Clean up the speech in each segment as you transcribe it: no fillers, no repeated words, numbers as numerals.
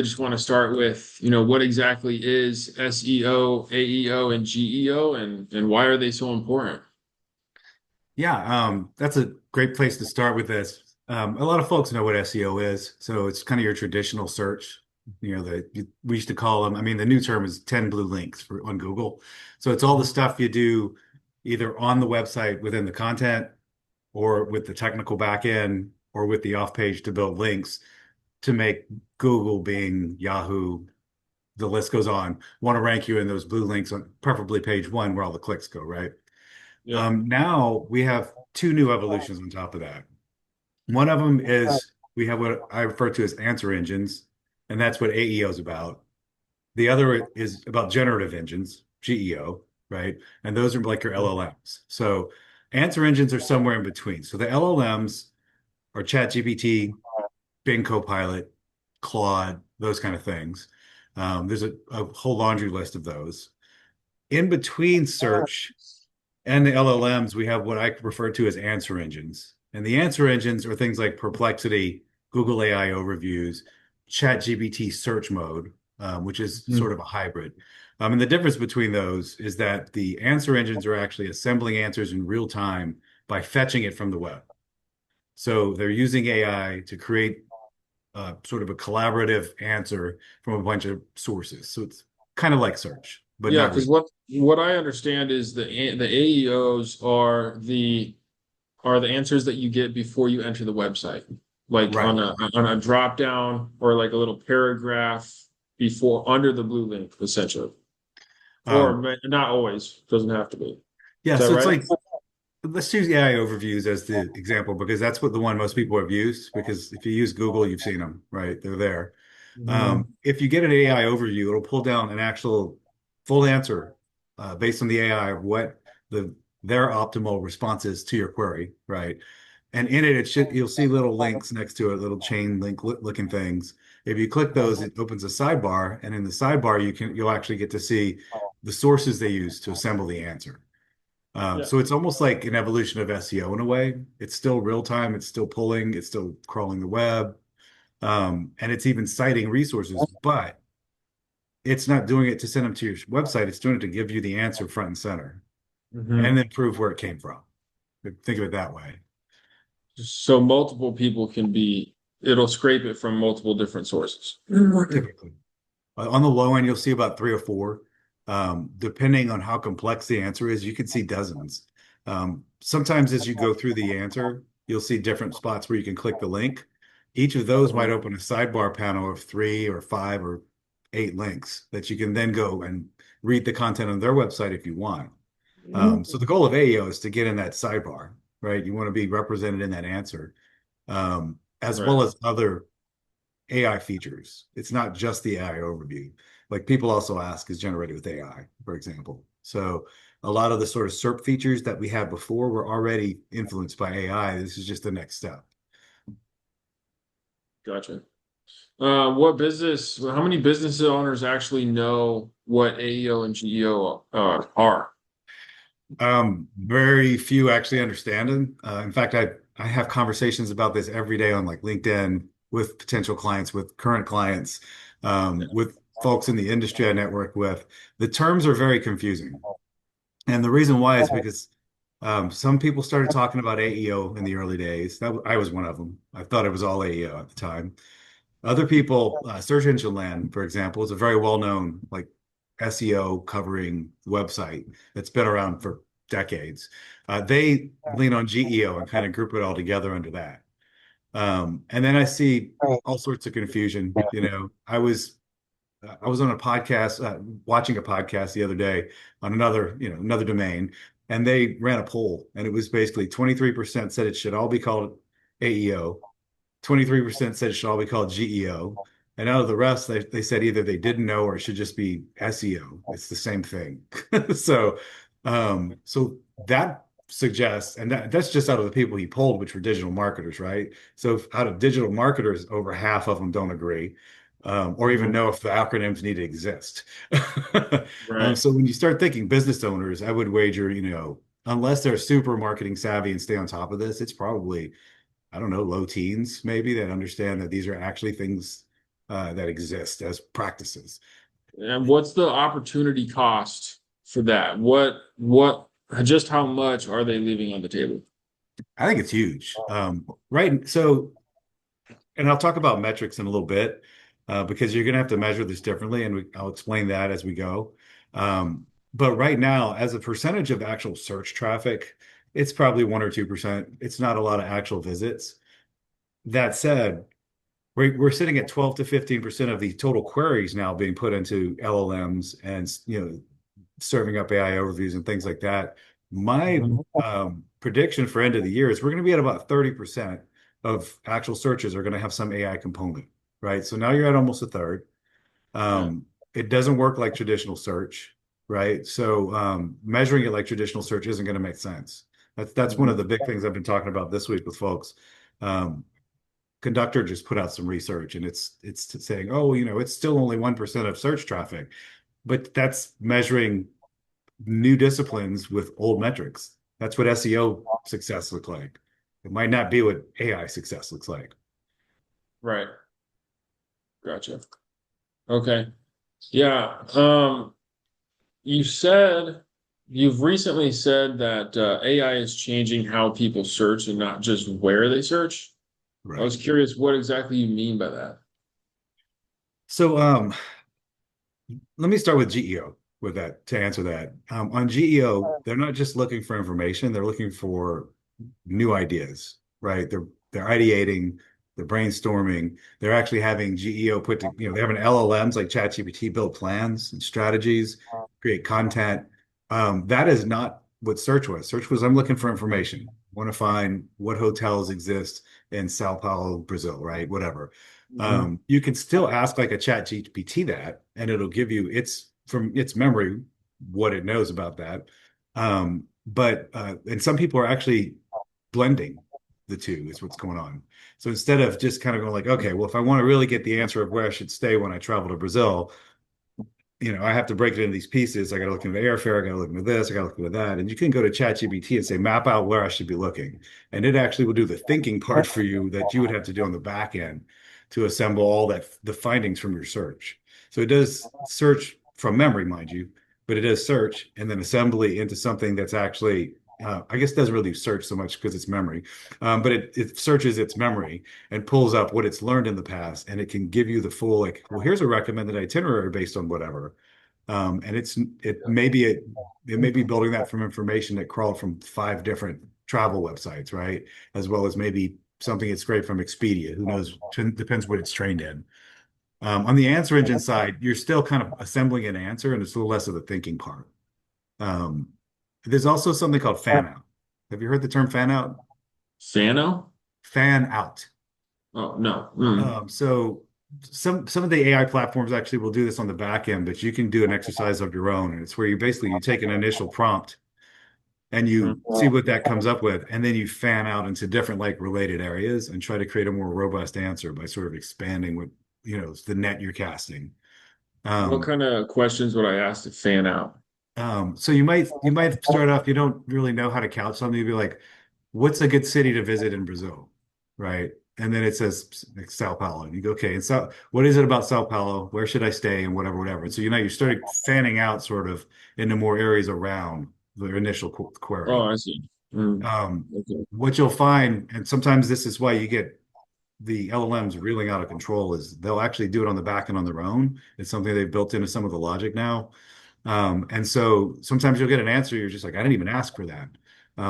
I just want to start with, what exactly is SEO, AEO, and GEO, and why are they so important? Yeah, that's a great place to start with this. A lot of folks know what SEO is, so it's kind of your traditional search. We used to call them. I mean, the new term is 10 blue links on Google. So it's all the stuff you do either on the website within the content, or with the technical backend, or with the off page to build links to make Google, Bing, Yahoo, the list goes on, want to rank you in those blue links on preferably page one where all the clicks go, right? Yeah. Now we have two new evolutions on top of that. One of them is we have what I refer to as answer engines, and that's what AEO is about. The other is about generative engines, GEO, right? And those are like your LLMs. So answer engines are somewhere in between. So the LLMs are ChatGPT, Bing Copilot, Claude, those kind of things. There's a whole laundry list of those. In between search and the LLMs, we have what I refer to as answer engines. And the answer engines are things like Perplexity, Google AI overviews, ChatGPT search mode, which is Mhm. sort of a hybrid. And the difference between those is that the answer engines are actually assembling answers in real time by fetching it from the web. So they're using AI to create sort of a collaborative answer from a bunch of sources. So it's kind of like search, but Yeah, not because really. what I understand is the AEOs are the answers that you get before you enter the website, like Right. on a drop down or like a little paragraph before under the blue link, essentially. Or Um, not always, doesn't have to be. yeah, Is that so it's right? like let's use AI overviews as the example because that's what the one most people have used. Because if you use Google, you've seen them, right? They're there. Mhm. If you get an AI overview, it'll pull down an actual full answer based on the AI of what their optimal response is to your query, right? And in it, you'll see little links next to it, little chain link looking things. If you click those, it opens a sidebar, and in the sidebar, you'll actually get to see the sources they use to assemble the answer. Yeah. So it's almost like an evolution of SEO in a way. It's still real time, it's still pulling, it's still crawling the web, and it's even citing resources, but it's not doing it to send them to your website. It's doing it to give you the answer front and center and Mhm. then prove where it came from. Think of it that way. So multiple people it'll scrape it from multiple different sources. Mhm. Typically. On the low end, you'll see about three or four. Depending on how complex the answer is, you could see dozens. Sometimes as you go through the answer, you'll see different spots where you can click the link. Each of those might open a sidebar panel of three or five or eight links that you can then go and read the content on their website if you want. So the goal of AEO is to get in that sidebar, right? You want to be represented in that answer, as Right. well as other AI features. It's not just the AI overview. Like people also ask, is generated with AI, for example. So a lot of the sort of SERP features that we had before were already influenced by AI. This is just the next step. Gotcha. How many business owners actually know what AEO and GEO are? Very few actually understand them. In fact, I have conversations about this every day on like LinkedIn with potential clients, with current clients, with folks in the industry I network with. The terms are very confusing. And the reason why is because some people started talking about AEO in the early days. I was one of them. I thought it was all AEO at the time. Other people, Search Engine Land, for example, is a very well-known like SEO covering website that's been around for decades. They lean on GEO and kind of group it all together under that. And then I see all sorts of confusion. I was on a podcast, watching a podcast the other day on another domain, and they ran a poll, and it was basically 23% said it should all be called AEO, 23% said it should all be called GEO, and out of the rest, they said either they didn't know or it should just be SEO. It's the same thing. So that suggests, and that's just out of the people he polled, which were digital marketers, right? So out of digital marketers, over half of them don't agree or even Mhm. know if the acronyms need to exist. Right. So when you start thinking business owners, I would wager, unless they're super marketing savvy and stay on top of this, it's probably, I don't know, low teens maybe that understand that these are actually things that exist as practices. And what's the opportunity cost for that? Just how much are they leaving on the table? I think it's huge. Right. So, and I'll talk about metrics in a little bit because you're going to have to measure this differently, and I'll explain that as we go. But right now, as a percentage of actual search traffic, it's probably 1 or 2%. It's not a lot of actual visits. That said, we're sitting at 12 to 15% of the total queries now being put into LLMs and serving up AI overviews and things like that. My prediction for end of the year is we're going to be at about 30% of actual searches are going to have some AI component, right? So now you're at almost a third. Yeah. It doesn't work like traditional search, right? So measuring it like traditional search isn't going to make sense. That's one of Mhm. the big things I've been talking about this week with folks. Um, Conductor just put out some research, and it's saying, oh, it's still only 1% of search traffic, but that's measuring new disciplines with old metrics. That's what SEO success looks like. It might not be what AI success looks like. Right. Gotcha. Okay. Yeah. You said you've recently said that AI is changing how people search and not just where they search. I Right. was curious what exactly you mean by that. So let me start with GEO with that to answer that. On GEO, they're not just looking for information, they're looking for new ideas, right? They're ideating, they're brainstorming, they're actually having GEO they're having LLMs like ChatGPT build plans and strategies, create content. That is not what search was. Search was I'm looking for information. I want to find what hotels exist in Sao Paulo, Brazil, right? Whatever. Mhm. You can still ask like a ChatGPT that, and it'll give you from its memory what it knows about that. And some people are actually blending the two is what's going on. So instead of just kind of going like, okay, well, if I want to really get the answer of where I should stay when I travel to Brazil, I have to break it into these pieces. I got to look into airfare. I got to look into this. I got to look into that. And you can go to ChatGPT and say, map out where I should be looking. And it actually will do the thinking part for you that you would have to do on the back end to assemble all the findings from your search. So it does search from memory, mind you, but it does search and then assembly into something that's actually, I guess, doesn't really search so much because it's memory, but it searches its memory and pulls up what it's learned in the past, and it can give you the full like, well, here's a recommended itinerary based on whatever. And it may be building that from information that crawled from 5 different travel websites, right? As well as maybe something it's scraped from Expedia. Who knows? Depends what it's trained in. On the answer engine side, you're still kind of assembling an answer, and it's a little less of the thinking part. Um, there's also something called fan out. Have you heard the term fan out? Fano? Fan out. Oh, no. Mm. So some of the AI platforms actually will do this on the back end, but you can do an exercise of your own. And it's where you take an initial prompt and you see Mm. what that comes up with, and then you fan out into different like related areas and try to create a more robust answer by sort of expanding what, the net you're casting. What Um, kind of questions would I ask to fan out? so you might start off, you don't really know how to couch something. You'd be like, what's a good city to visit in Brazil? Right. And then it says like Sao Paulo. And you go, okay, and so what is it about Sao Paulo? Where should I stay? And whatever, whatever. And so you start fanning out sort of into more areas around the initial Oh, query. I see. Mm. Um, Okay. what you'll find, and sometimes this is why you get the LLMs reeling out of control, is they'll actually do it on the back end on their own. It's something they've built into some of the logic now. And so sometimes you'll get an answer, you're just like, I didn't even ask for that.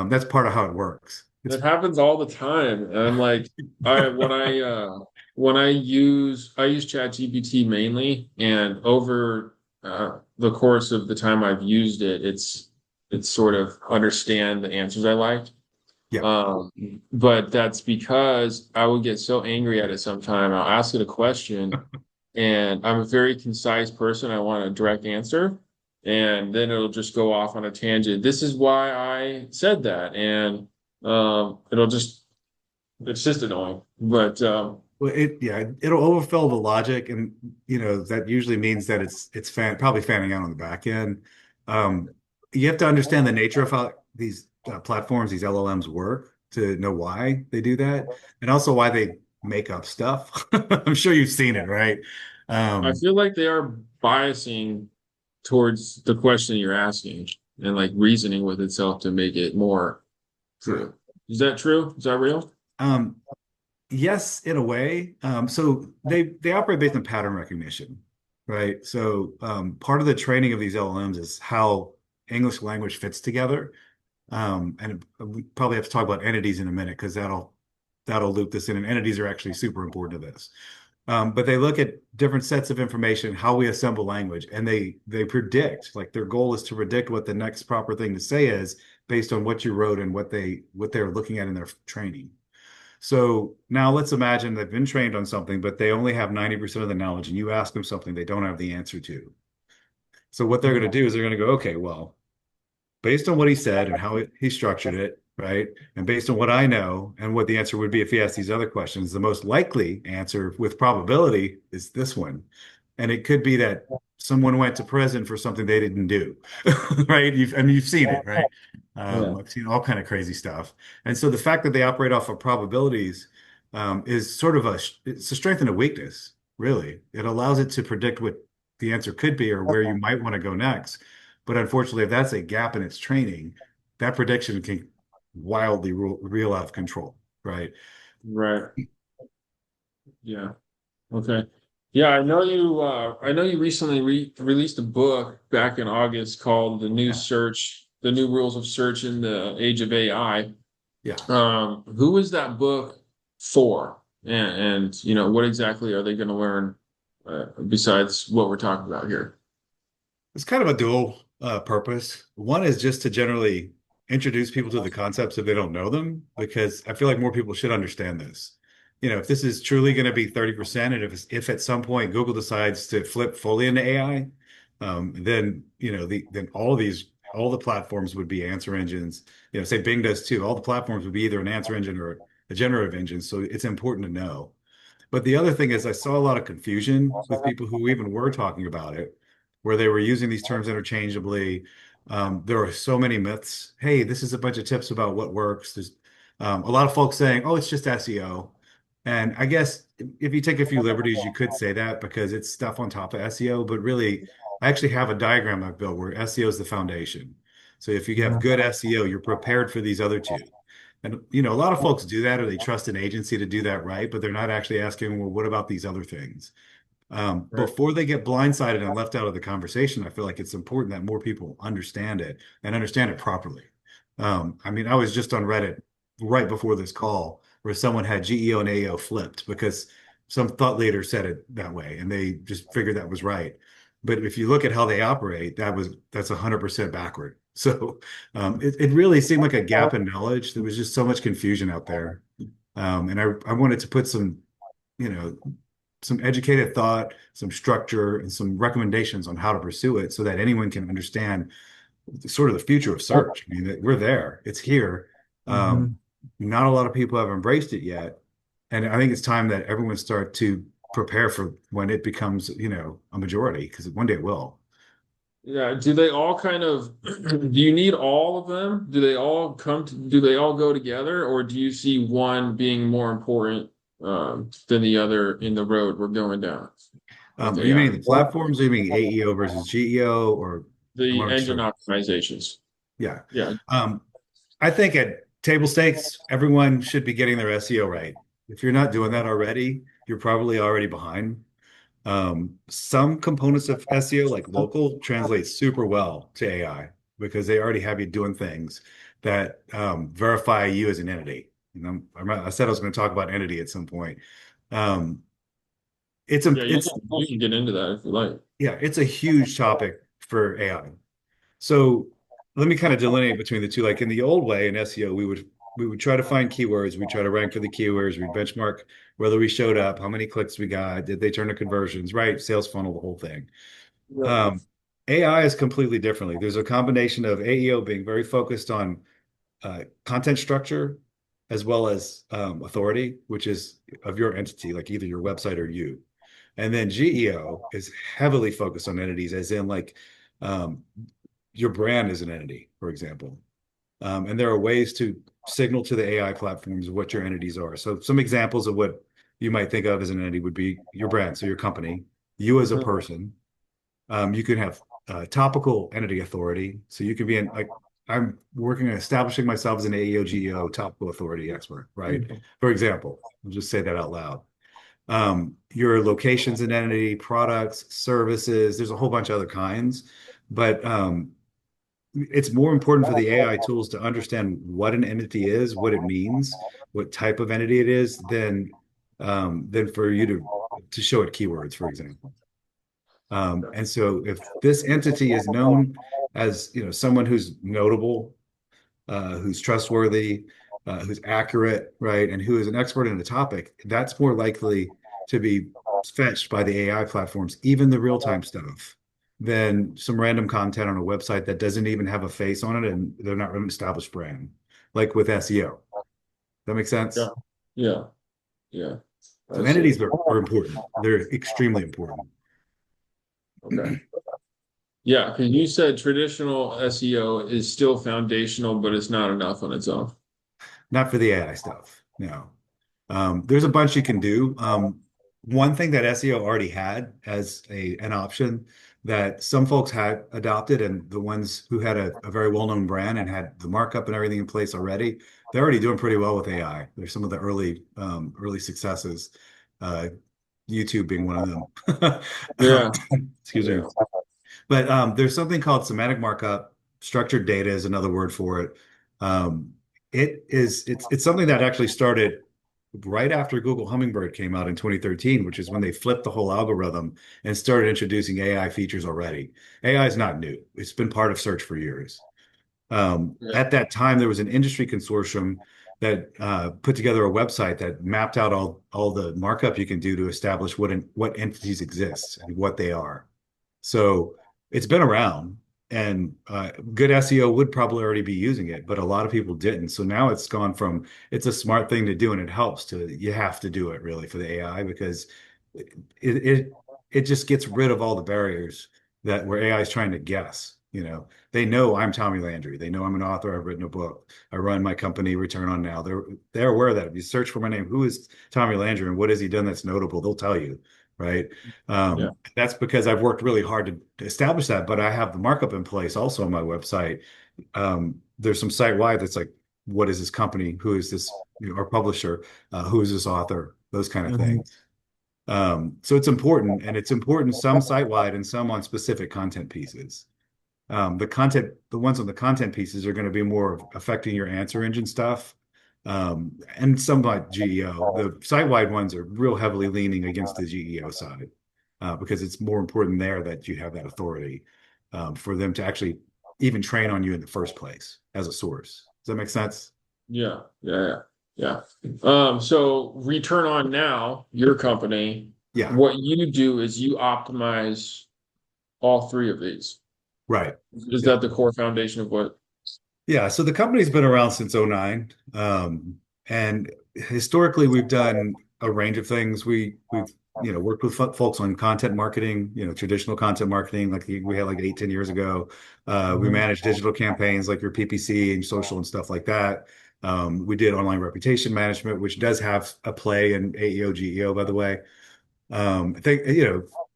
That's part of how it works. It's It happens all the time. And I'm like, I when I use ChatGPT mainly, and over the course of the time I've used it, it's sort of understand the answers I like. yeah. Um, but that's because I would get so angry at it sometime. I'll ask it a question, and I'm a very concise person. I want a direct answer, and then it'll just go off on a tangent. This is why I said that, and it'll just it's just annoying. But Well, it'll overfill the logic, and that usually means that it's probably fanning out on the back end. Um, you have to understand the nature of how these platforms, these LLMs work to know why they do that, and also why they make up stuff. I'm sure you've seen it, right? I Um, feel like they are biasing towards the question you're asking and like reasoning with itself to make it more true. Is that true? Is that real? um, yes, in a way. So they operate based on pattern recognition, right? So part of the training of these LLMs is how English language fits together. And we probably have to talk about entities in a minute because that'll loop this in. And entities are actually super important to this. But they look at different sets of information, how we assemble language, and they predict, like their goal is to predict what the next proper thing to say is based on what you wrote and what they're looking at in their training. So now let's imagine they've been trained on something, but they only have 90% of the knowledge, and you ask them something they don't have the answer to. So what they're going to do is they're going to go, okay, well, based on what he said and how he structured it, right? And based on what I know and what the answer would be if he asked these other questions, the most likely answer with probability is this one. And it could be that someone went to prison for something they didn't do, right? You've seen it, right? Yeah. I've seen all kind of crazy stuff. And so the fact that they operate off of probabilities is sort of it's a strength and a weakness, really. It allows it to predict what the answer could be or where you might want to go next. But unfortunately, if that's a gap in its training, that prediction can wildly reel out of control, right? Right. Yeah. Okay. Yeah, I know you recently released a book back in August called Yeah. The New Rules of Search in the Age of AI. Yeah. Who is that book for? And you know, what exactly are they going to learn besides what we're talking about here? It's kind of a dual purpose. One is just to generally introduce people to the concepts if they don't know them, because I feel like more people should understand this. If this is truly going to be 30%, and if at some point Google decides to flip fully into AI, then then all the platforms would be answer engines. Say Bing does too. All the platforms would be either an answer engine or a generative engine. So it's important to know. But the other thing is, I saw a lot of confusion with people who even were talking about it, where they were using these terms interchangeably. There are so many myths. Hey, this is a bunch of tips about what works. There's a lot of folks saying, oh, it's just SEO. And I guess if you take a few liberties, you could say that because it's stuff on top of SEO. But really, I actually have a diagram I've built where SEO is the foundation. So if you have good SEO, you're prepared for these other two. And a lot of folks do that, or they trust an agency to do that right, but they're not actually asking, well, what about these other things? Right. Before they get blindsided and left out of the conversation, I feel like it's important that more people understand it and understand it properly. I mean, I was just on Reddit right before this call where someone had GEO and AEO flipped because some thought leader said it that way, and they just figured that was right. But if you look at how they operate, that's 100% backward. So it really seemed like a gap in knowledge. There was just so much confusion out there. And I wanted to put you know, some educated thought, some structure, and some recommendations on how to pursue it so that anyone can understand sort of the future of search. I mean, we're there, it's here. Um, Mhm. Not a lot of people have embraced it yet. And I think it's time that everyone start to prepare for when it becomes, a majority, because one day it will. Yeah, do they all kind of do you need all of them? Do they all go together, or do you see one being more important than the other in the road we're going down with Are you AI? meaning the platforms? Are you meaning AEO versus GEO? Or I The want to make engine sure. optimizations. Yeah. Yeah. Um, I think at table stakes, everyone should be getting their SEO right. If you're not doing that already, you're probably already behind. Some components of SEO, like local, translate super well to AI because they already have you doing things that verify you as an entity. I said I was going to talk about entity at some point. Um, it's a Yeah, it's you can get into that if you like. yeah, it's a huge topic for AI. So let me kind of delineate between the two. Like in the old way in SEO, we would try to find keywords, we try to rank for the keywords, we benchmark whether we showed up, how many clicks we got, did they turn to conversions, right? Sales funnel, the whole thing. Yeah. Um, AI is completely differently. There's a combination of AEO being very focused on content structure as well as authority, which is of your entity, like either your website or you. And then GEO is heavily focused on entities, as in like um, your brand is an entity, for example. And there are ways to signal to the AI platforms what your entities are. So some examples of what you might think of as an entity would be your brand, so your company, you as a Mhm. person. You can have topical entity authority. So you can be in like I'm working on establishing myself as an AEO topical authority expert, right? For example, I'll just say that out loud. Your locations and entity, products, services, there's a whole bunch of other kinds, but it's more important for the AI tools to understand what an entity is, what it means, what type of entity it is, than for you to show it keywords, for example. And so if this entity is known as, someone who's notable, who's trustworthy, who's accurate, right, and who is an expert in a topic, that's more likely to be fetched by the AI platforms, even the real-time stuff, than some random content on a website that doesn't even have a face on it and they're not an established brand, like with SEO. That makes Yeah. sense? Yeah. Yeah. So I see. entities are important. They're extremely important. Okay. Yeah, because you said traditional SEO is still foundational, but it's not enough on its own. Not for the AI stuff. No. There's a bunch you can do. One thing that SEO already had as an option that some folks had adopted, and the ones who had a very well-known brand and had the markup and everything in place already, they're already doing pretty well with AI. There's some of the early successes, uh, YouTube being one of them. Yeah. Excuse me. Yeah. But there's something called semantic markup. Structured data is another word for it. Um, it's something that actually started right after Google Hummingbird came out in 2013, which is when they flipped the whole algorithm and started introducing AI features already. AI is not new. It's been part of search for years. Yeah. At that time, there was an industry consortium that put together a website that mapped out all the markup you can do to establish what entities exist and what they are. So it's been around, and good SEO would probably already be using it, but a lot of people didn't. So now it's gone from it's a smart thing to do and it helps to you have to do it really for the AI because it it, it just gets rid of all the barriers that where AI is trying to guess. They know I'm Tommy Landry. They know I'm an author. I've written a book. I run my company, ReturnOnNow. They're aware of that. If you search for my name, who is Tommy Landry and what has he done that's notable? They'll tell you, right? Yeah. That's because I've worked really hard to establish that, but I have the markup in place also on my website. There's some site wide that's like, what is this company? Who is this, our publisher? Who is this author? Those kind of Mhm. things. So it's important, and it's important some site wide and some on specific content pieces. The ones on the content pieces are going to be more of affecting your answer engine stuff. And some like GEO. The site-wide ones are real heavily leaning against the GEO side because it's more important there that you have that authority for them to actually even train on you in the first place as a source. Does that make sense? Yeah. Yeah. Yeah. Yeah. So Return On Now, your company, Yeah, what you do is you optimize all three of these. right. Is Yeah. that the core foundation of what? Yeah, so the company's been around since '09. And historically we've done a range of things. We've worked with folks on content marketing, traditional content marketing like we had like 8, 10 years ago. We Mhm. managed digital campaigns like your PPC and social and stuff like that. We did online reputation management, which does have a play in AEO, GEO, by the way. I think,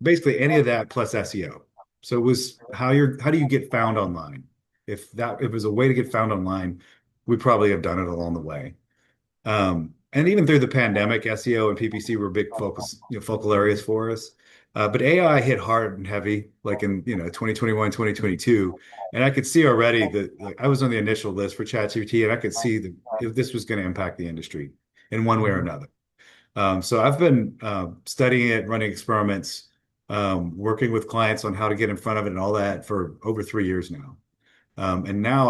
basically any of that plus SEO. So it was how do you get found online? If it was a way to get found online, we probably have done it along the way. And even through the pandemic, SEO and PPC were big focal areas for us. But AI hit hard and heavy, like in 2021, 2022, and I could see already that like I was on the initial list for ChatGPT, and I could see that if this was going to impact the industry in one way or Mhm. another. So I've been studying it, running experiments, working with clients on how to get in front of it and all that for over 3 years now. And now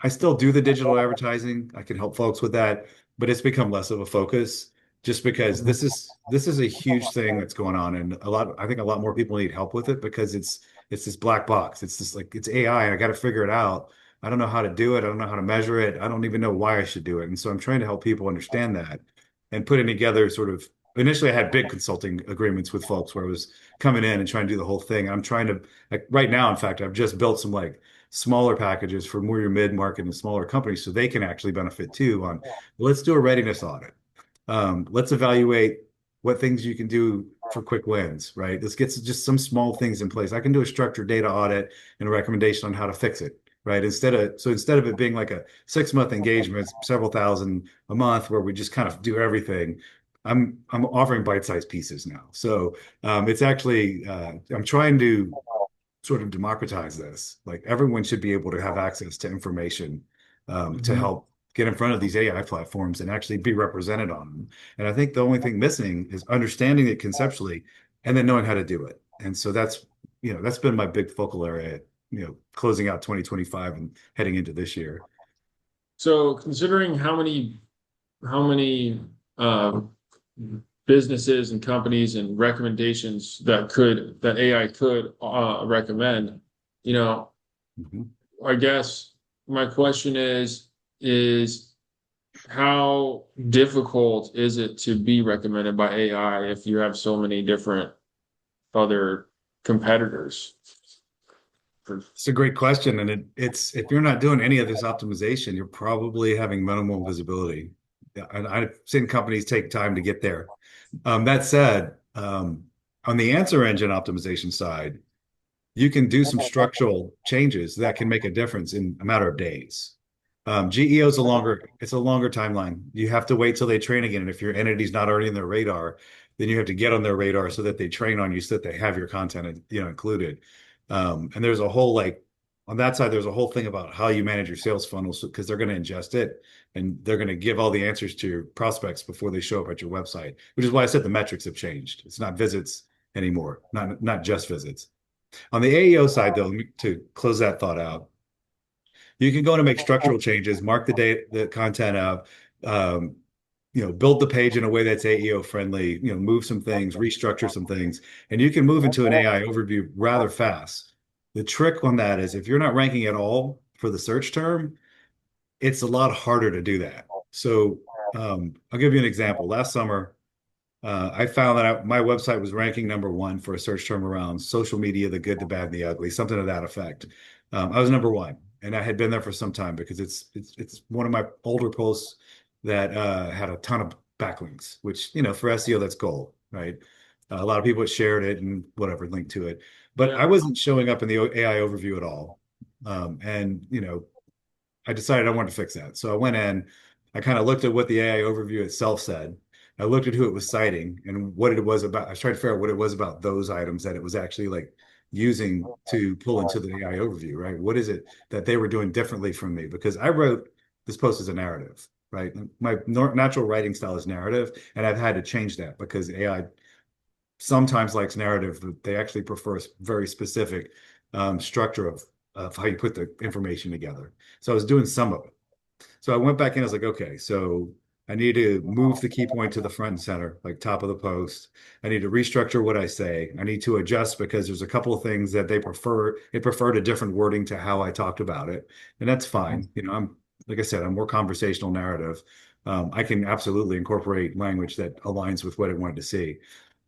I still do the digital advertising. I can help folks with that, but it's become less of a focus just because Mhm. this is a huge thing that's going on, and I think a lot more people need help with it because it's this black box. It's just like it's AI, and I got to figure it out. I don't know how to do it. I don't know how to measure it. I don't even know why I should do it. And so I'm trying to help people understand that and putting together sort of initially I had big consulting agreements with folks where I was coming in and trying to do the whole thing. I'm trying to like right now, in fact, I've just built some like smaller packages for more your mid-market and smaller companies so they can actually benefit too on, well, let's do a readiness audit. Let's evaluate what things you can do for quick wins, right? Let's get just some small things in place. I can do a structured data audit and a recommendation on how to fix it, right? Instead of it being like a 6 month engagement, several thousand a month where we just kind of do everything, I'm offering bite-sized pieces now. So it's actually I'm trying to sort of democratize this. Like everyone should be able to have access to information to Mhm. help get in front of these AI platforms and actually be represented on them. And I think the only thing missing is understanding it conceptually and then knowing how to do it. And so that's been my big focal area, closing out 2025 and heading into this year. So considering how many um, businesses and companies and recommendations that AI could recommend, you know, Mhm. I guess my question is how difficult is it to be recommended by AI if you have so many different other competitors? It's a great question. And it's if you're not doing any of this optimization, you're probably having minimal visibility. Yeah, and I've seen companies take time to get there. That said, on the answer engine optimization side, you can do some structural changes that can make a difference in a matter of days. GEO is it's a longer timeline. You have to wait till they train again. And if your entity's not already in their radar, then you have to get on their radar so that they train on you so that they have your content, included. And there's a whole on that side, there's a whole thing about how you manage your sales funnels because they're going to ingest it and they're going to give all the answers to your prospects before they show up at your website, which is why I said the metrics have changed. It's not visits anymore, not just visits. On the AEO side, though, to close that thought out, you can go and make structural changes, mark the date, the content up, um, build the page in a way that's AEO friendly, move some things, restructure some things, and you can move into an AI overview rather fast. The trick on that is if you're not ranking at all for the search term, it's a lot harder to do that. So I'll give you an example. Last summer, I found that my website was ranking #1 for a search term around social media, the good, the bad, and the ugly, something to that effect. I was #1, and I had been there for some time because it's one of my older posts that had a ton of backlinks, which for SEO that's gold, right? A lot of people had shared it and whatever, linked to it, but Yeah. I wasn't showing up in the AI overview at all. And I decided I wanted to fix that. So I went in, I kind of looked at what the AI overview itself said. I looked at who it was citing and what it was about. I was trying to figure out what it was about those items that it was actually like using to pull into the AI overview, right? What is it that they were doing differently from me? Because I wrote this post as a narrative, right? My natural writing style is narrative, and I've had to change that because AI sometimes likes narrative, but they actually prefer a very specific structure of how you put the information together. So I was doing some of it. So I went back in, I was like, okay, so I need to move the key point to the front and center, like top of the post. I need to restructure what I say. I need to adjust because there's a couple of things that they preferred a different wording to how I talked about it. And that's fine. Like I said, I'm more conversational narrative. I can absolutely incorporate language that aligns with what I wanted to see.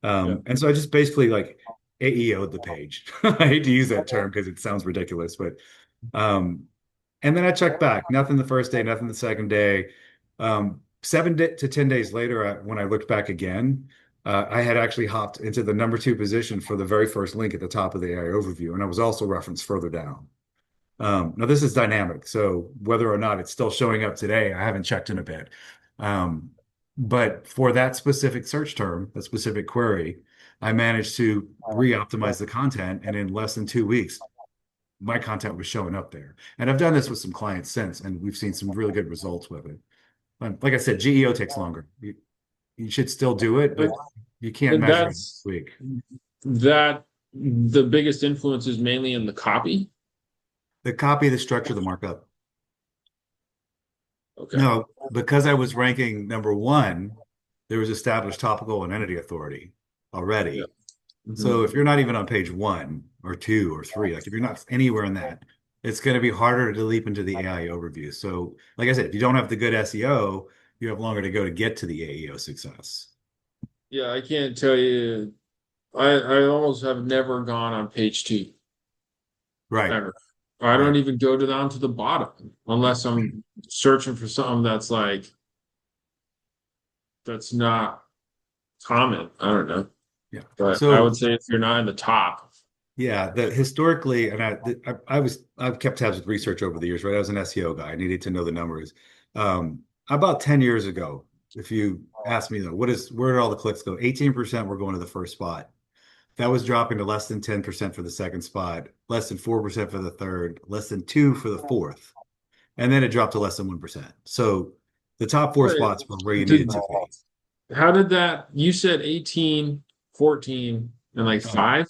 Yeah. And so I just basically like AEO'd the page. I hate to use that term because it sounds ridiculous, but um, and then I checked back. Nothing the first day, nothing the second day. 7 to 10 days later, when I looked back again, I had actually hopped into the #2 position for the very first link at the top of the AI overview, and I was also referenced further down. Now this is dynamic, so whether or not it's still showing up today, I haven't checked in a bit. Um, but for that specific search term, that specific query, I managed to re-optimize the content, and in less than 2 weeks, my content was showing up there. And I've done this with some clients since, and we've seen some really good results with it. Like I said, GEO takes longer. You should still do it, but you can't And measure it this week. that the biggest influence is mainly in the copy. The copy, the structure, the markup. Okay. No, because I was ranking #1, there was established topical and entity authority Yeah. already. Mhm. So if you're not even on page 1 or 2 or 3, like if you're not anywhere in that, it's going to be harder to leap into the AI overview. So, like I said, if you don't have the good SEO, you have longer to go to get to the AEO success. Yeah, I can't tell you. I almost have never gone on page two Right, ever. I don't right. even go down to the bottom unless I'm searching for something that's like that's not common. I don't know, Yeah. but I would So say if you're not in the top, yeah, the historically, and I've kept tabs with research over the years, right? I was an SEO guy. I needed to know the numbers. About 10 years ago, if you ask me though, where did all the clicks go? 18% were going to the first spot. That was dropping to less than 10% for the second spot, less than 4% for the third, less than 2 for the fourth. And then it dropped to less than 1%. So the top four wait, spots were where you did needed to be. how did that? You said 18, 14, and like Um, five.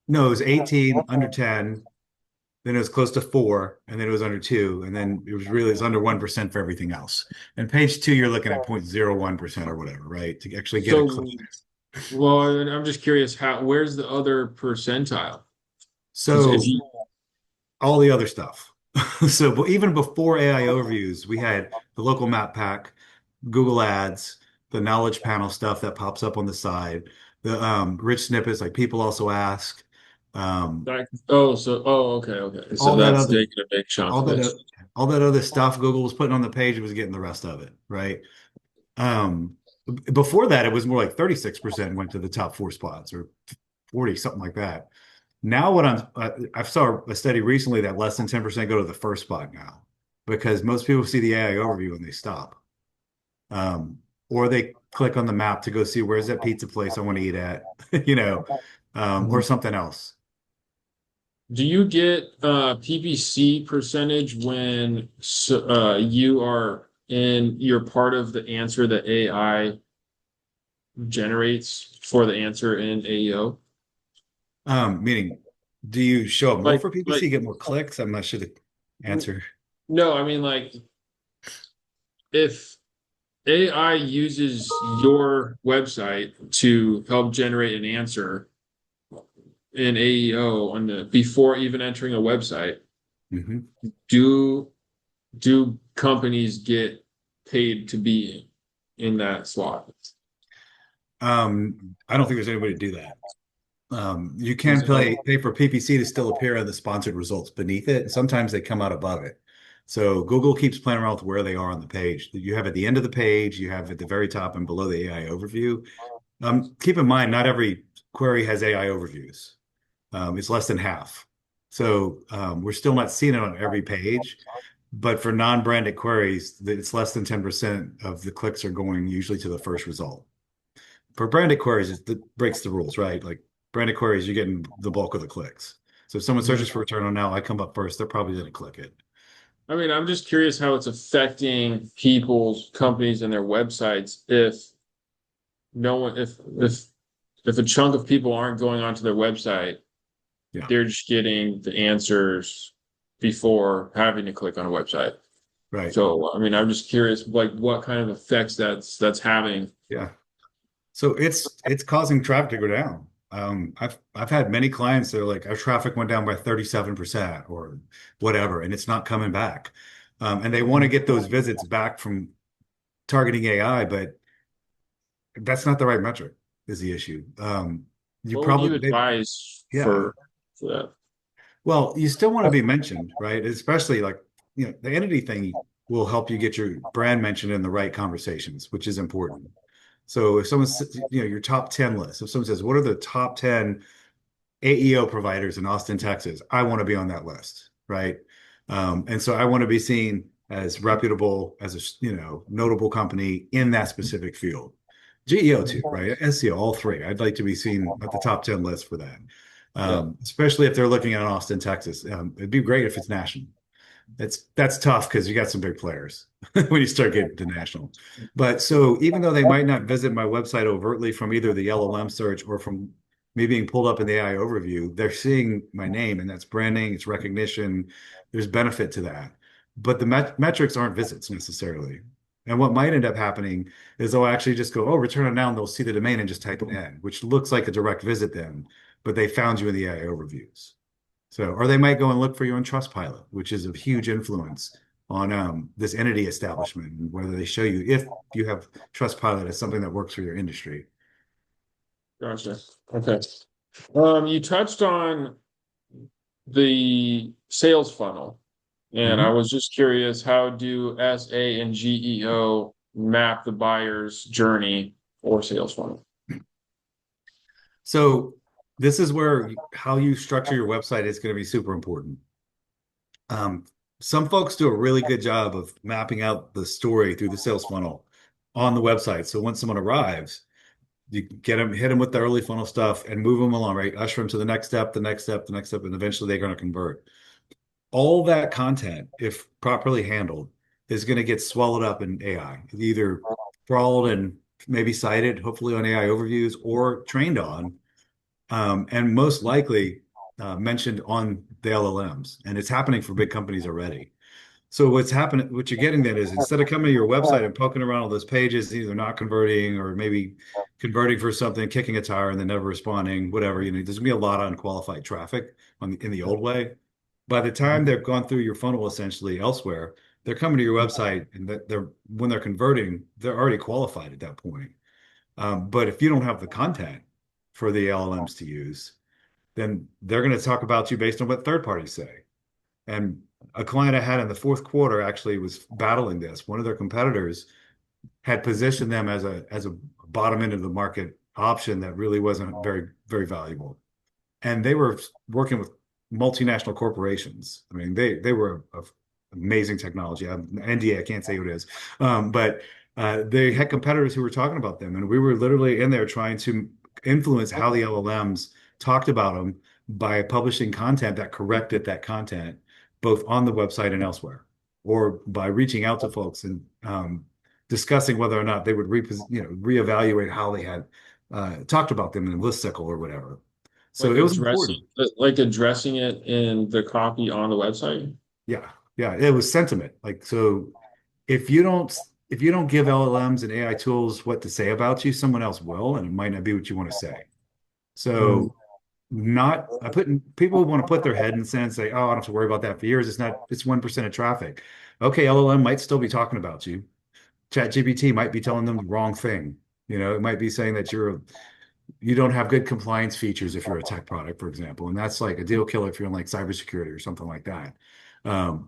no, it was 18 under 10, then it was close to 4, and then it was under 2, and then it was under 1% for everything else. And page 2, you're looking at 0.01% or whatever, right? To actually get a click. So, well, I'm just curious where's the other percentile? Because if So you all the other stuff. So even before AI overviews, we had the local map pack, Google Ads, the knowledge panel stuff that pops up on the side, the rich snippets like people also ask, um, okay. So all that that's other taking a big chunk all of that it. o- all that other stuff Google was putting on the page was getting the rest of it, right? Um, Before that, it was more like 36% went to the top four spots or 40, something like that. Now, I saw a study recently that less than 10% go to the first spot now because most people see the AI overview and they stop. Um, or they click on the map to go see where's that pizza place I want to eat at, you know, or something else. Do you get PPC percentage when you're part of the answer that AI generates for the answer in AEO? Meaning, do you show up more Like for like PPC, get more clicks? I'm not sure the answer. no, I mean like if AI uses your website to help generate an answer in AEO on the before even entering a website, Hmm. do do companies get paid to be in that slot? I don't think there's anybody to do that. You can Is it like pay for PPC to still appear on the sponsored results beneath it, and sometimes they come out above it. So Google keeps playing around with where they are on the page. You have at the end of the page, you have at the very top and below the AI overview. Keep in mind, not every query has AI overviews. It's less than half. So we're still not seeing it on every page. But for non-branded queries, it's less than 10% of the clicks are going usually to the first result. For branded queries, it breaks the rules, right? Like branded queries, you're getting the bulk of the clicks. So if someone searches for return on now, I come up first, they're probably going to click it. I mean, I'm just curious how it's affecting people's companies and their websites if no one if a chunk of people aren't going onto their website, Yeah, they're just getting the answers before having to click on a website. right. So, I mean, I'm just curious, like, what kind of effects that's having. Yeah. So it's causing traffic to go down. I've had many clients that are like, our traffic went down by 37% or whatever, and it's not coming back. And they want to get those visits back from targeting AI, but that's not the right metric is the issue. You What would you probably advise yeah. for that? Well, you still want to be mentioned, right? Especially like, the entity thing will help you get your brand mentioned in the right conversations, which is important. So if someone, your top 10 list, if someone says, what are the top 10 AEO providers in Austin, Texas? I want to be on that list, right? And so I want to be seen as reputable, as a, notable company in that specific field. GEO too, right? SEO, all three. I'd like to be seen at the top 10 list for that. Yeah. Especially if they're looking at Austin, Texas. It'd be great if it's national. That's tough because you got some big players when you start getting to national. But so even though they might not visit my website overtly from either the LLM search or from me being pulled up in the AI overview, they're seeing my name, and that's branding, it's recognition. There's benefit to that. But the metrics aren't visits necessarily. And what might end up happening is they'll actually just go, oh, return it now, and they'll see the domain and just type it in, which looks like a direct visit then, but they found you in the AI overviews. So, or they might go and look for you on Trustpilot, which is a huge influence on this entity establishment, and whether they show you if you have Trustpilot as something that works for your industry. Gotcha. Okay. You touched on the sales funnel, and I Hmm. was just curious, how do SA and GEO map the buyer's journey or sales funnel. So this is where how you structure your website is going to be super important. Um, some folks do a really good job of mapping out the story through the sales funnel on the website. So when someone arrives, you get them, hit them with the early funnel stuff and move them along, right? Usher them to the next step, the next step, the next step, and eventually they're going to convert. All that content, if properly handled, is going to get swallowed up in AI, either crawled and maybe cited, hopefully on AI overviews, or trained on, and most likely mentioned on the LLMs. And it's happening for big companies already. So what's happening, what you're getting then is instead of coming to your website and poking around all those pages, either not converting or maybe converting for something, kicking a tire and then never responding, whatever, there's gonna be a lot of unqualified traffic in the old way. By the time they've gone through your funnel essentially elsewhere, they're coming to your website and that they're when they're converting, they're already qualified at that point. But if you don't have the content for the LLMs to use, then they're going to talk about you based on what third parties say. And a client I had in the fourth quarter actually was battling this. One of their competitors had positioned them as a bottom end of the market option that really wasn't very, very valuable. And they were working with multinational corporations. I mean, they were amazing technology. NDA, I can't say who it is, but they had competitors who were talking about them, and we were literally in there trying to influence how the LLMs talked about them by publishing content that corrected that content, both on the website and elsewhere, or by reaching out to folks and discussing whether or not they would reevaluate how they had talked about them in listicle or whatever. So Like it was important. addressing it in the copy on the website. Yeah. Yeah. It was sentiment. Like, so if you don't if you don't give LLMs and AI tools what to say about you, someone else will, and it might not be what you want to say. Mm. So not I put people want to put their head in the sand and say, oh, I don't have to worry about that for years. It's 1% of traffic. Okay, LLM might still be talking about you. ChatGPT might be telling them the wrong thing. It might be saying that you don't have good compliance features if you're a tech product, for example. And that's like a deal killer if you're in like cybersecurity or something like that.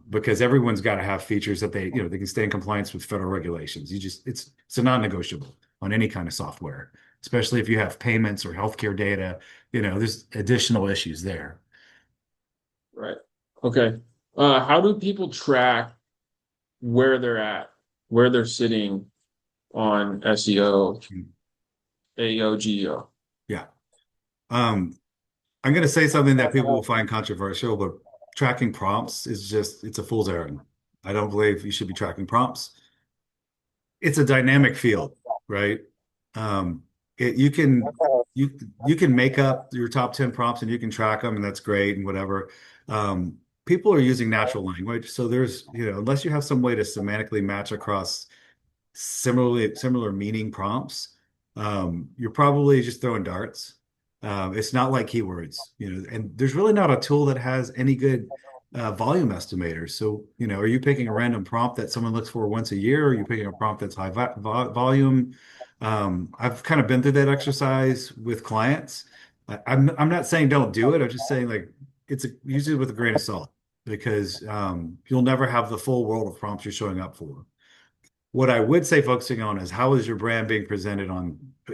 Because everyone's got to have features that they can stay in compliance with federal regulations. It's a non-negotiable on any kind of software, especially if you have payments or healthcare data. There's additional issues there. Right. Okay. How do people track where they're at, where they're sitting on SEO, AEO, GEO? Yeah. Um, I'm going to say something that people will find controversial, but tracking prompts it's a fool's errand. I don't believe you should be tracking prompts. It's a dynamic field, right? Um, you can you can make up your top 10 prompts and you can track them and that's great and whatever. People are using natural language, so there's, unless you have some way to semantically match across similar meaning prompts, you're probably just throwing darts. It's not like keywords, and there's really not a tool that has any good volume estimators. So, are you picking a random prompt that someone looks for once a year? Or are you picking a prompt that's high volume? I've kind of been through that exercise with clients. I'm not saying don't do it. I'm just saying like use it with a grain of salt because you'll never have the full world of prompts you're showing up for. What I would say focusing on is how is your brand being presented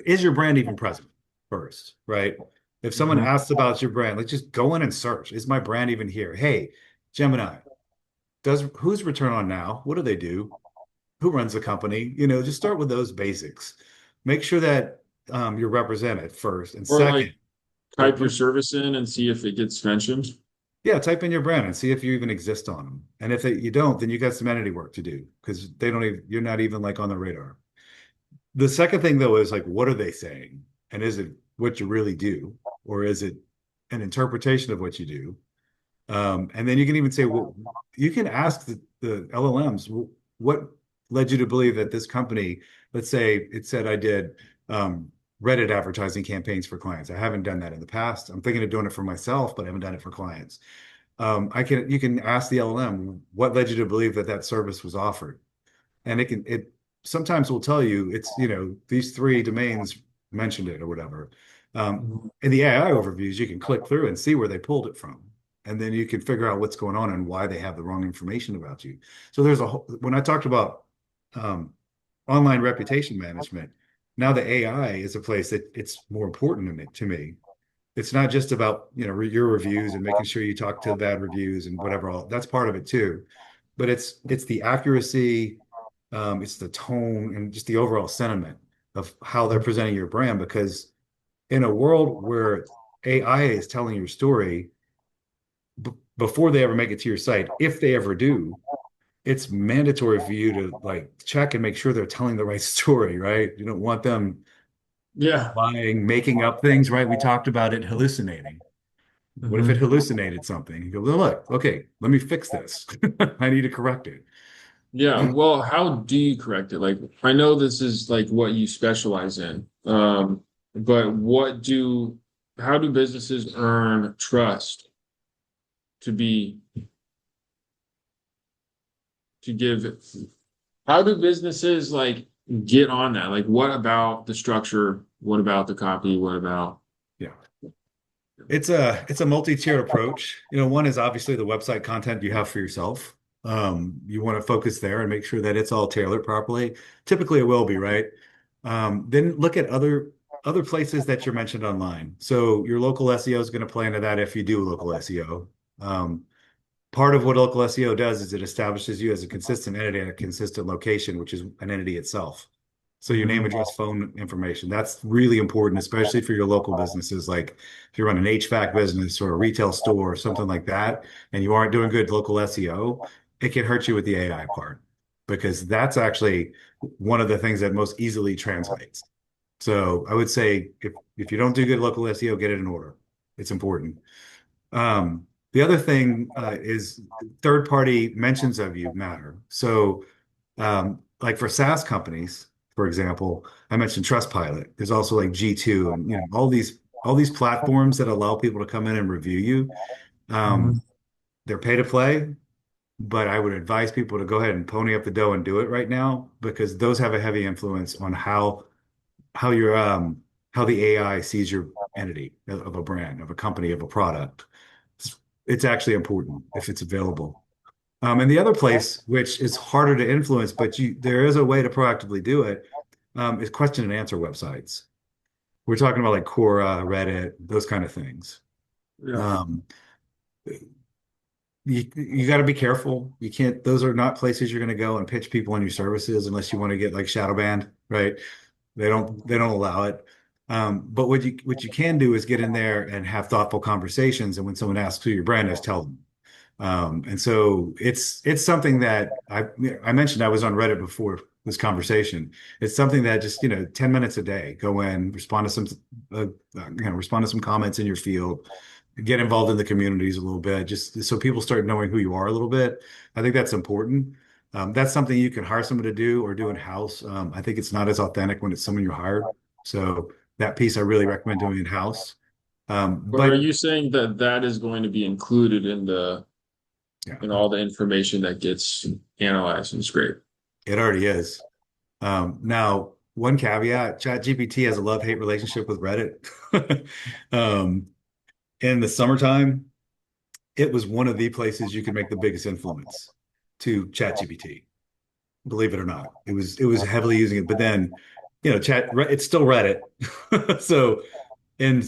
is your brand even present first, right? If someone Mhm. asks about your brand, like just go in and search. Is my brand even here? Hey, Gemini, who's Return On Now? What do they do? Who runs the company? Just start with those basics. Make sure that you're represented first. And Or like second, type your service in and see if it gets mentioned. yeah, type in your brand and see if you even exist on them. And if you don't, then you got some entity work to do because you're not even like on the radar. The second thing though is like, what are they saying? And is it what you really do? Or is it an interpretation of what you do? And then you can even say, well, you can ask the LLMs, what led you to believe that this company, let's say it said I did Reddit advertising campaigns for clients. I haven't done that in the past. I'm thinking of doing it for myself, but I haven't done it for clients. You can ask the LLM, what led you to believe that that service was offered? And it sometimes will tell you these three domains mentioned it or whatever. Mhm. In the AI overviews, you can click through and see where they pulled it from, and then you can figure out what's going on and why they have the wrong information about you. So when I talked about um, online reputation management. Now the AI is a place that it's more important to me. It's not just about, your reviews and making sure you talk to bad reviews and whatever. All that's part of it too, but it's the accuracy, it's the tone, and just the overall sentiment of how they're presenting your brand. Because in a world where AI is telling your story before they ever make it to your site, if they ever do, it's mandatory for you to like check and make sure they're telling the right story, right? You don't want them Yeah. lying, making up things, right? We talked about it hallucinating. What if it Hmm. hallucinated something? You go, well, look, okay, let me fix this. I need to correct it. Yeah. Well, how do you correct it? Like, I know this is like what you specialize in. But how do businesses earn trust to be, to give, how do businesses like get on that? Like, what about the structure? What about the copy? What about, Yeah. It's a multi-tiered approach. One is obviously the website content you have for yourself. You want to focus there and make sure that it's all tailored properly. Typically, it will be, right? Then look at other places that you're mentioned online. So your local SEO is going to play into that if you do local SEO. Um, Part of what local SEO does is it establishes you as a consistent entity and a consistent location, which is an entity itself. So your name, Mhm. address, phone information, that's really important, especially for your local businesses. Like if you run an HVAC business or a retail store or something like that, and you aren't doing good local SEO, it can hurt you with the AI part because that's actually one of the things that most easily translates. So I would say if you don't do good local SEO, get it in order. It's important. The other thing is third party mentions of you matter. So, like for SaaS companies, for example, I mentioned Trustpilot. There's also like G2 and all these platforms that allow people to come in and review you. Um, Mhm. they're pay to play, but I would advise people to go ahead and pony up the dough and do it right now because those have a heavy influence on how your how the AI sees your entity of a brand, of a company, of a product. It's actually important if it's available. And the other place, which is harder to influence, but there is a way to proactively do it, is question and answer websites. We're talking about like Quora, Reddit, those kind of things. Yeah. Um, you got to be careful. You can't, those are not places you're going to go and pitch people on your services unless you want to get like shadow banned, right? They don't allow it. But what you can do is get in there and have thoughtful conversations. And when someone asks who your brand is, tell them. And so it's something that I mentioned I was on Reddit before this conversation. It's something that just 10 minutes a day, go in, respond to some comments in your field, get involved in the communities a little bit, just so people start knowing who you are a little bit. I think that's important. That's something you can hire someone to do or do in-house. I think it's not as authentic when it's someone you hired. So that piece I really recommend doing in-house. But are But you saying that that is going to be included in yeah, in all the information that gets analyzed and scraped? it already is. Now, one caveat, ChatGPT has a love-hate relationship with Reddit. Um, in the summertime, it was one of the places you could make the biggest influence to ChatGPT, believe it or not. It was heavily using it, but then, it's still Reddit. So in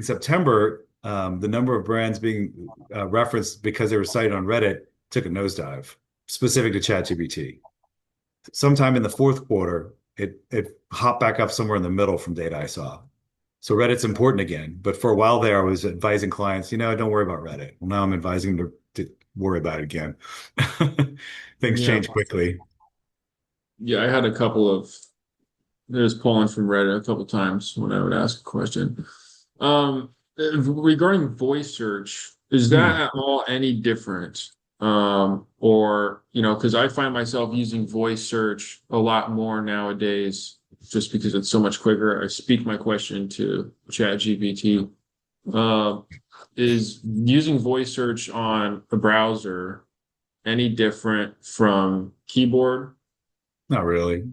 September, the number of brands being referenced because they were cited on Reddit took a nosedive, specific to ChatGPT. Sometime in the fourth quarter, it hopped back up somewhere in the middle from data I saw. So Reddit's important again. But for a while there, I was advising clients, don't worry about Reddit. Well, now I'm advising them to worry about it again. Things Yeah. change quickly. Yeah, I had a couple of there's polling from Reddit a couple times when I would ask a question. Regarding voice search, is that Hmm. at all any different? Or, because I find myself using voice search a lot more nowadays just because it's so much quicker. I speak my question to ChatGPT. Um, is using voice search on a browser any different from keyboard? Not really.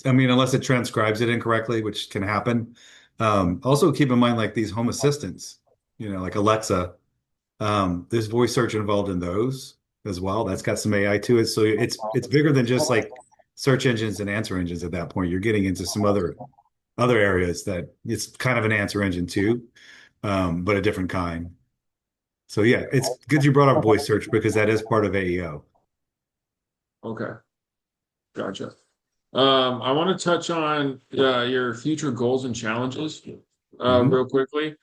I mean, unless it transcribes it incorrectly, which can happen. Also keep in mind like these home assistants, like Alexa, there's voice search involved in those as well. That's got some AI to it. So it's bigger than just like search engines and answer engines at that point. You're getting into some other areas that it's kind of an answer engine too, but a different kind. So yeah, it's good you brought up voice search because that is part of AEO. Okay, gotcha. I want to touch on your future goals and challenges Mhm. real quickly.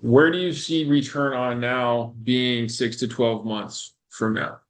Where do you see return on now being 6 to 12 months from now?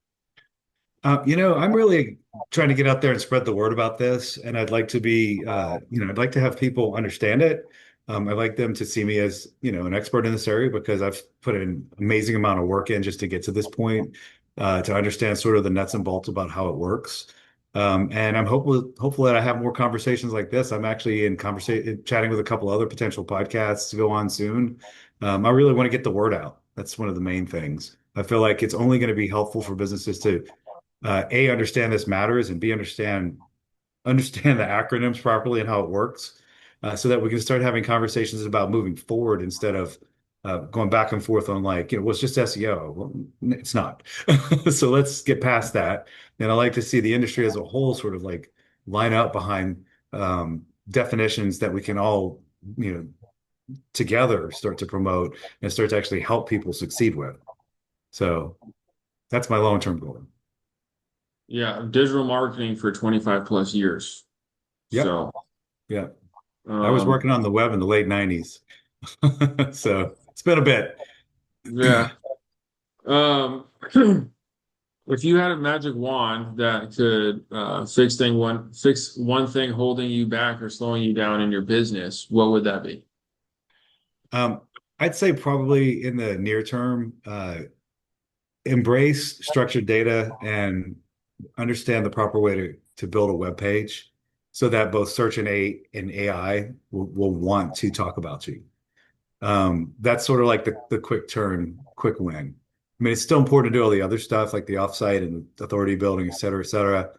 I'm really trying to get out there and spread the word about this, and I'd like to be, I'd like to have people understand it. I'd like them to see me as, an expert in this area because I've put an amazing amount of work in just to get to this point, to understand sort of the nuts and bolts about how it works. And I'm hopeful that I have more conversations like this. I'm actually in conversation, chatting with a couple other potential podcasts to go on soon. I really want to get the word out. That's one of the main things. I feel like it's only going to be helpful for businesses to A, understand this matters, and B, understand the acronyms properly and how it works, so that we can start having conversations about moving forward instead of going back and forth on like, well, it's just SEO. Well, it's not. So let's get past that. And I like to see the industry as a whole sort of like line up behind definitions that we can all, together start to promote and start to actually help people succeed with. So that's my long-term goal. Yeah, digital marketing for 25 plus years. Yep. So, Yeah. I was um, working on the web in the late 90s. So it's been a bit. yeah. Um, if you had a magic wand that could fix one thing holding you back or slowing you down in your business, what would that be? Um, I'd say probably in the near term, embrace structured data and understand the proper way to build a web page so that both search and AI will want to talk about you. That's sort of like the quick win. I mean, it's still important to do all the other stuff like the offsite and authority building, et cetera, et cetera.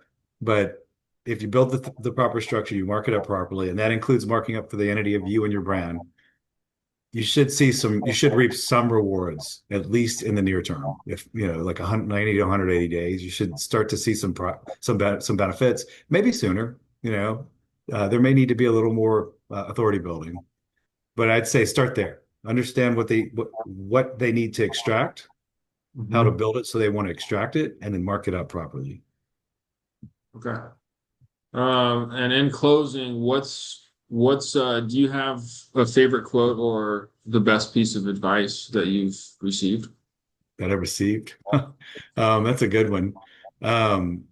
But if you build the proper structure, you mark it up properly, and that includes marking up for the entity of you and your brand, you should reap some rewards, at least in the near term. If, like 190 to 180 days, you should start to see some benefits, maybe sooner, there may need to be a little more authority building, but I'd say start there. Understand what they need to extract, how to Mhm. build it so they want to extract it, and then mark it up properly. Okay. And in closing, do you have a favorite quote or the best piece of advice that you've received? That I received. That's a good one. Um,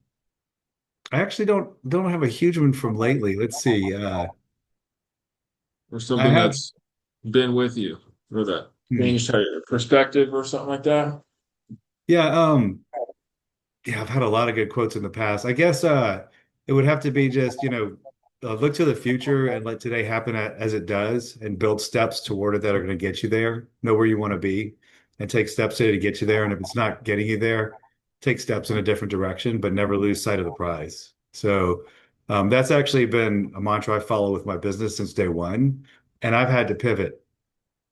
I actually don't have a huge one from lately. Let's see. Or I something have, that's been with you or that hmm, changed how your perspective or something like that? yeah, yeah, I've had a lot of good quotes in the past. I guess it would have to be just, look to the future and let today happen as it does and build steps toward it that are going to get you there. Know where you want to be and take steps today to get you there. And if it's not getting you there, take steps in a different direction, but never lose sight of the prize. So that's actually been a mantra I follow with my business since day one. And I've had to pivot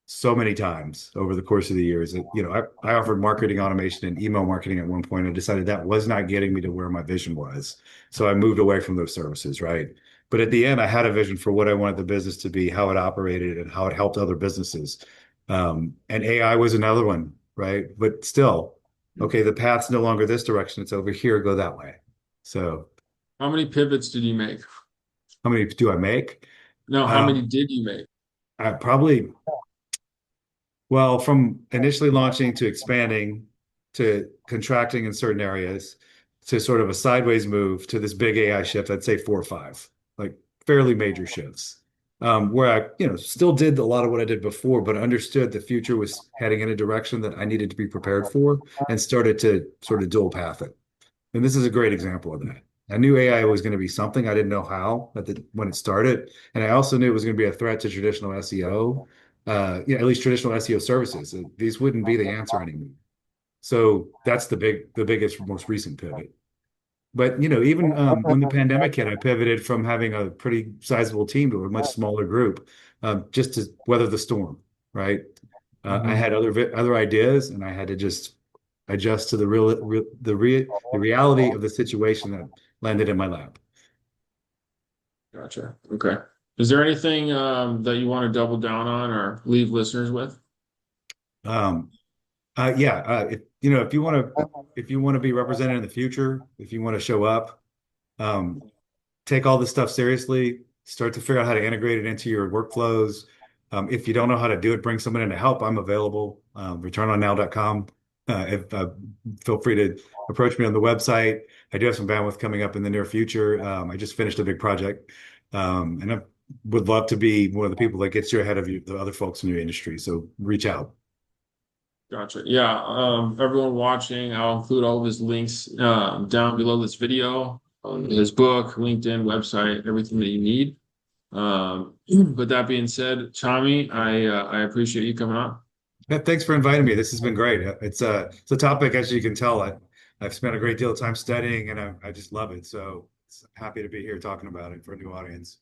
so many times over the course of the years that, I offered marketing automation and email marketing at one point and decided that was not getting me to where my vision was. So I moved away from those services, right? But at the end, I had a vision for what I wanted the business to be, how it operated, and how it helped other businesses. And AI was another one, right? But still, okay, the path's no longer this direction, it's over here, go that way. So How many pivots did you make? how many do I make? No, how many Um, did you make? I probably Well, from initially launching to expanding to contracting in certain areas to sort of a sideways move to this big AI shift, I'd say 4 or 5, like fairly major shifts. Where I, still did a lot of what I did before, but understood the future was heading in a direction that I needed to be prepared for and started to sort of dual path it. And this is a great example of that. I knew AI was going to be something. I didn't know how when it started. And I also knew it was going to be a threat to traditional SEO, at least traditional SEO services. These wouldn't be the answer anymore. So that's the biggest, most recent pivot. But, even when the pandemic hit, I pivoted from having a pretty sizable team to a much smaller group, just to weather the storm, right? I Mhm. had other ideas and I had to just adjust to the reality of the situation that landed in my lap. Gotcha. Okay. Is there anything that you want to double down on or leave listeners with? Um, yeah, if you know, if you want to be represented in the future, if you want to show up, um, take all this stuff seriously, start to figure out how to integrate it into your workflows. If you don't know how to do it, bring someone in to help. I'm available. ReturnOnNow.com. If feel free to approach me on the website. I do have some bandwidth coming up in the near future. I just finished a big project, and I would love to be one of the people that gets you ahead of the other folks in your industry. So reach out. Gotcha. Yeah. Everyone watching, I'll include all of his links down below this video, his book, LinkedIn, website, everything that you need. But that being said, Chami, I appreciate you coming on. Yeah, thanks for inviting me. This has been great. It's a topic, as you can tell, I've spent a great deal of time studying, and I just love it. So happy to be here talking about it for a new audience.